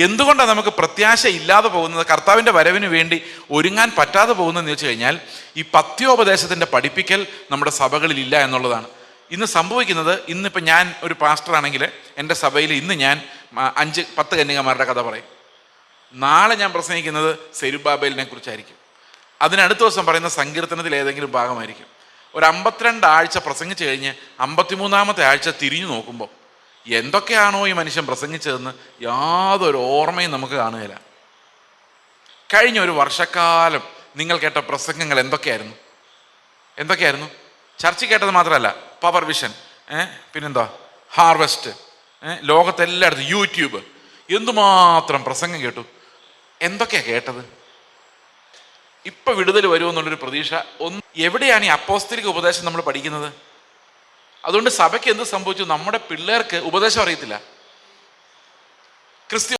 എന്തുകൊണ്ടാണ് നമുക്ക് പ്രത്യാശ ഇല്ലാതെ പോകുന്നത്, കർത്താവിൻ്റെ വരവിന് വേണ്ടി ഒരുങ്ങാൻ പറ്റാതെ പോകുന്നതെന്ന് വെച്ച് കഴിഞ്ഞാൽ ഈ പത്യോപദേശത്തിൻ്റെ പഠിപ്പിക്കൽ നമ്മുടെ സഭകളിൽ ഇല്ല എന്നുള്ളതാണ്. ഇന്ന് സംഭവിക്കുന്നത്, ഇന്നിപ്പോൾ ഞാൻ ഒരു പാസ്റ്ററാണെങ്കിൽ എൻ്റെ സഭയിൽ ഇന്ന് ഞാൻ 5-10 കന്യകമാരുടെ കഥ പറയും. നാളെ ഞാൻ പ്രസംഗിക്കുന്നത് സെരുബ്ബാബേലിനെ കുറിച്ചായിരിക്കും. അതിനടുത്ത ദിവസം പറയുന്ന സങ്കീർത്തനത്തിൽ ഏതെങ്കിലും ഭാഗമായിരിക്കും. ഒരു 52 ആഴ്ച പ്രസംഗിച്ച് കഴിഞ്ഞ് 53-ാമത്തെ ആഴ്ച തിരിഞ്ഞു നോക്കുമ്പോൾ എന്തൊക്കെയാണോ ഈ മനുഷ്യൻ പ്രസംഗിച്ചതെന്ന് യാതൊരു ഓർമ്മയും നമുക്ക് കാണുകയില്ല. കഴിഞ്ഞ ഒരു വർഷക്കാലം നിങ്ങൾ കേട്ട പ്രസംഗങ്ങൾ എന്തൊക്കെയായിരുന്നു? ചർച്ച കേട്ടത് മാത്രമല്ല, പവർ വിഷൻ, പിന്നെന്താ ഹാർവെസ്റ്റ്, ലോകത്തെല്ലായിടത്തും യൂട്യൂബ്, എന്തുമാത്രം പ്രസംഗം കേട്ടു. എന്തൊക്കെയാണ് കേട്ടത്? ഇപ്പം വിടുതൽ വരുമെന്നുള്ളൊരു പ്രതീക്ഷ. എവിടെയാണ് ഈ അപ്പോസ്തലിക ഉപദേശം നമ്മൾ പഠിക്കുന്നത്? അതുകൊണ്ട് സഭയ്ക്ക് എന്ത് സംഭവിച്ചു? നമ്മുടെ പിള്ളേർക്ക് ഉപദേശം അറിയത്തില്ല. ക്രിസ്ത്യ